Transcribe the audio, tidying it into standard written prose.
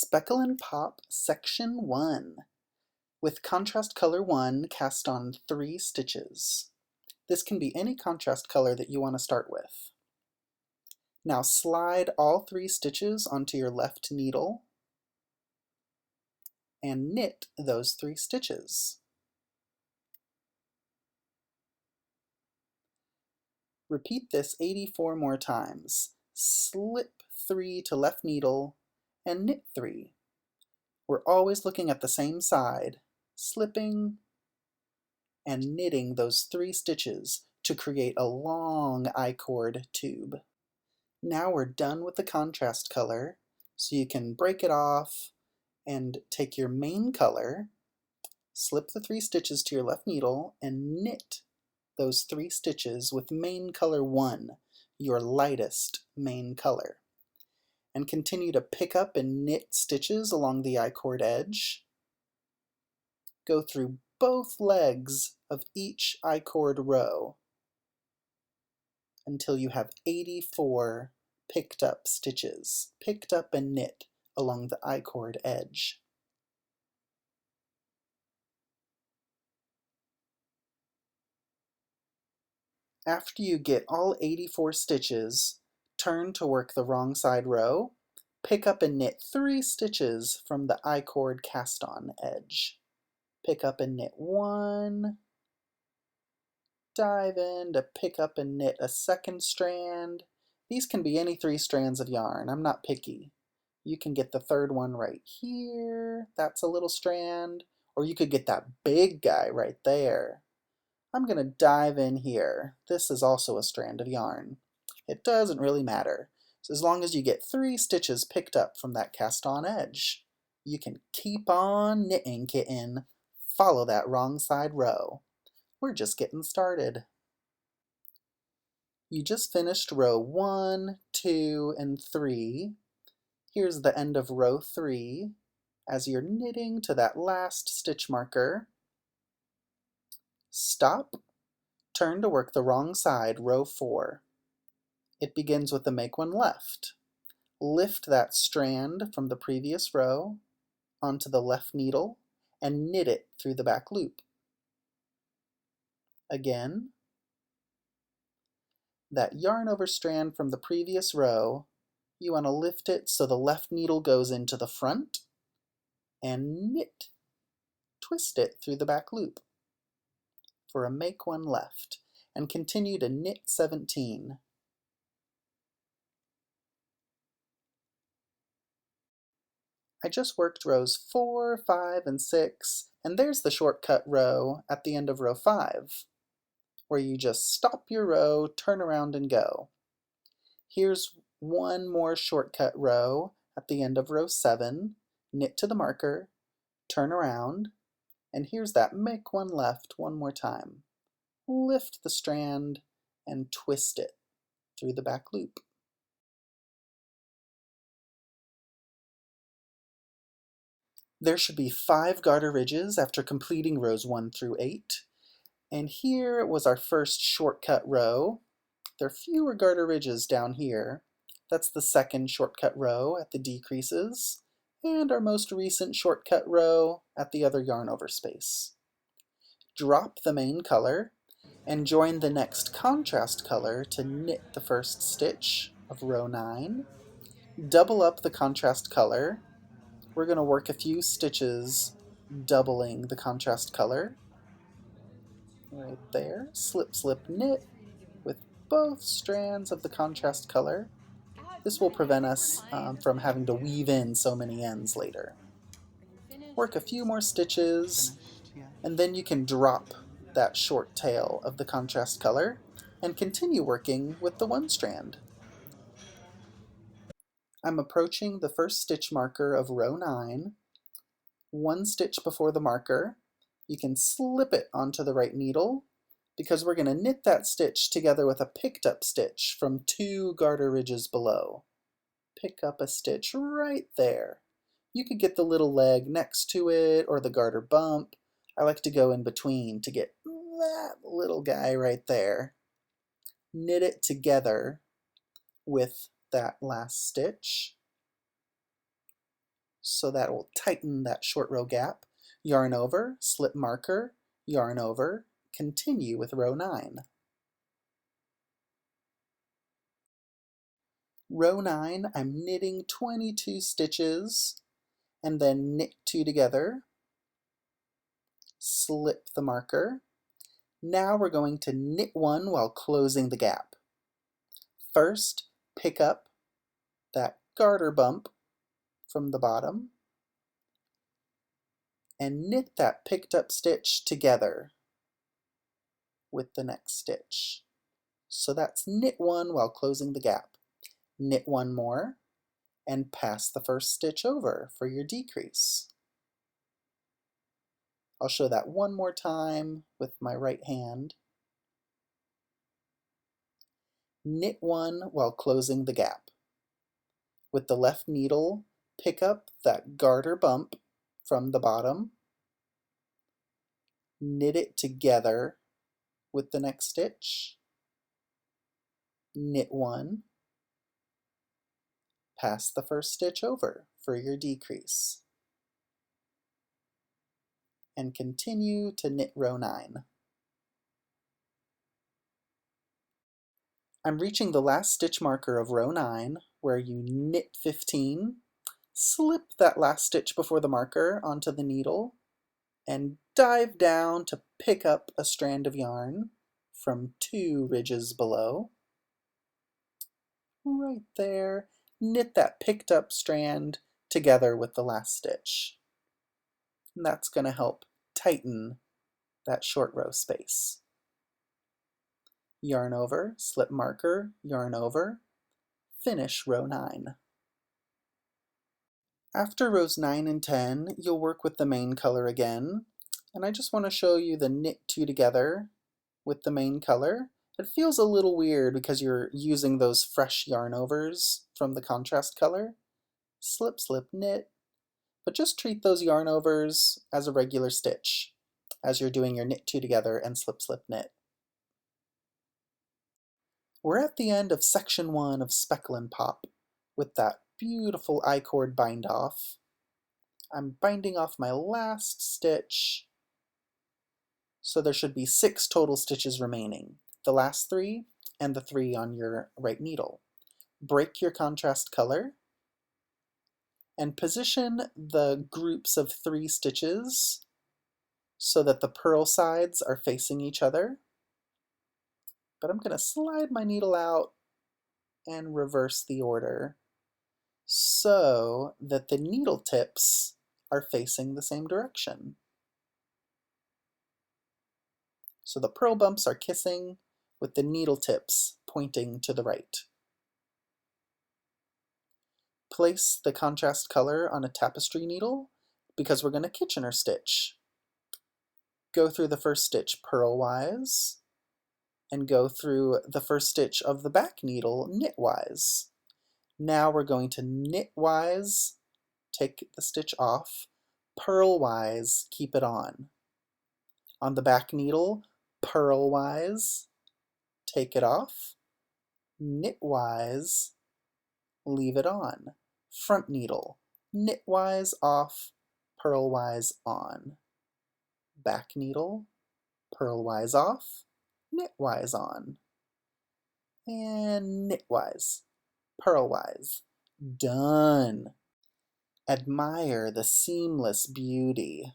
Speckle Pop Section 1. With contrast color 1, cast on 3 stitches. This can be any contrast color that you want to start with. Now slide all 3 stitches onto your left needle and knit those 3 stitches. Repeat this 84 more times. Slip 3 to left needle and knit 3. We're always looking at the same side, slipping and knitting those 3 stitches to create a long I-cord tube. Now we're done with the contrast color, so you can break it off and take your main color, slip the 3 stitches to your left needle, and knit those 3 stitches with main color 1, your lightest main color. And continue to pick up and knit stitches along the I-cord edge. Go through both legs of each I-cord row until you have 84 picked up stitches, picked up and knit along the I-cord edge. After you get all 84 stitches, turn to work the wrong side row, pick up and knit 3 stitches from the I-cord cast on edge. Pick up and knit 1, dive in to pick up and knit a second strand. These can be any 3 strands of yarn, I'm not picky. You can get the 3rd one right here, that's a little strand, or you could get that big guy right there. I'm going to dive in here. This is also a strand of yarn. It doesn't really matter. So as long as you get 3 stitches picked up from that cast on edge, you can keep on knitting, kitten. Follow that wrong side row. We're just getting started. You just finished row 1, 2, and 3. Here's the end of row 3. As you're knitting to that last stitch marker, stop, turn to work the wrong side, row 4. It begins with a make one left. Lift that strand from the previous row onto the left needle and knit it through the back loop. Again, that yarn over strand from the previous row, you want to lift it so the left needle goes into the front and knit, twist it through the back loop for a make one left, and continue to knit 17. I just worked rows 4, 5, and 6, and there's the shortcut row at the end of row 5, where you just stop your row, turn around, and go. Here's one more shortcut row at the end of row 7, knit to the marker, turn around, and here's that make one left one more time. Lift the strand and twist it through the back loop. There should be 5 garter ridges after completing rows 1 through 8. And here was our first shortcut row. There are fewer garter ridges down here. That's the second shortcut row at the decreases, and our most recent shortcut row at the other yarn over space. Drop the main color and join the next contrast color to knit the first stitch of row 9. Double up the contrast color. We're going to work a few stitches doubling the contrast color. Right there, slip, slip, knit with both strands of the contrast color. This will prevent us from having to weave in so many ends later. Work a few more stitches, and then you can drop that short tail of the contrast color and continue working with the 1 strand. I'm approaching the first stitch marker of row 9. 1 stitch before the marker. You can slip it onto the right needle because we're going to knit that stitch together with a picked up stitch from 2 garter ridges below. Pick up a stitch right there. You could get the little leg next to it or the garter bump. I like to go in between to get that little guy right there. Knit it together with that last stitch. So that will tighten that short row gap. Yarn over, slip marker, yarn over, continue with row 9. Row 9, I'm knitting 22 stitches and then knit 2 together, slip the marker. Now we're going to knit 1 while closing the gap. First, pick up that garter bump from the bottom and knit that picked up stitch together with the next stitch. So that's knit 1 while closing the gap. Knit 1 more and pass the first stitch over for your decrease. I'll show that one more time with my right hand. Knit 1 while closing the gap. With the left needle, pick up that garter bump from the bottom, knit it together with the next stitch, knit 1, pass the first stitch over for your decrease, and continue to knit row 9. I'm reaching the last stitch marker of row 9, where you knit 15, slip that last stitch before the marker onto the needle, and dive down to pick up a strand of yarn from 2 ridges below. Right there, knit that picked up strand together with the last stitch. And that's going to help tighten that short row space. Yarn over, slip marker, yarn over, finish row 9. After rows 9 and 10, you'll work with the main color again, and I just want to show you the knit 2 together with the main color. It feels a little weird because you're using those fresh yarn overs from the contrast color. Slip, slip, knit, but just treat those yarn overs as a regular stitch as you're doing your knit 2 together and slip, slip, knit. We're at the end of section 1 of Speckle Pop with that beautiful I-cord bind off. I'm binding off my last stitch, so there should be 6 total stitches remaining, the last 3 and the 3 on your right needle. Break your contrast color and position the groups of 3 stitches so that the purl sides are facing each other. But I'm going to slide my needle out and reverse the order so that the needle tips are facing the same direction. So the purl bumps are kissing with the needle tips pointing to the right. Place the contrast color on a tapestry needle because we're going to Kitchener stitch. Go through the first stitch purlwise and go through the first stitch of the back needle knitwise. Now we're going to knitwise, take the stitch off, purlwise, keep it on. On the back needle, purlwise, take it off, knitwise, leave it on. Front needle, knitwise off, purlwise on. Back needle, purlwise off, knitwise on. And knitwise, purlwise. Done. Admire the seamless beauty.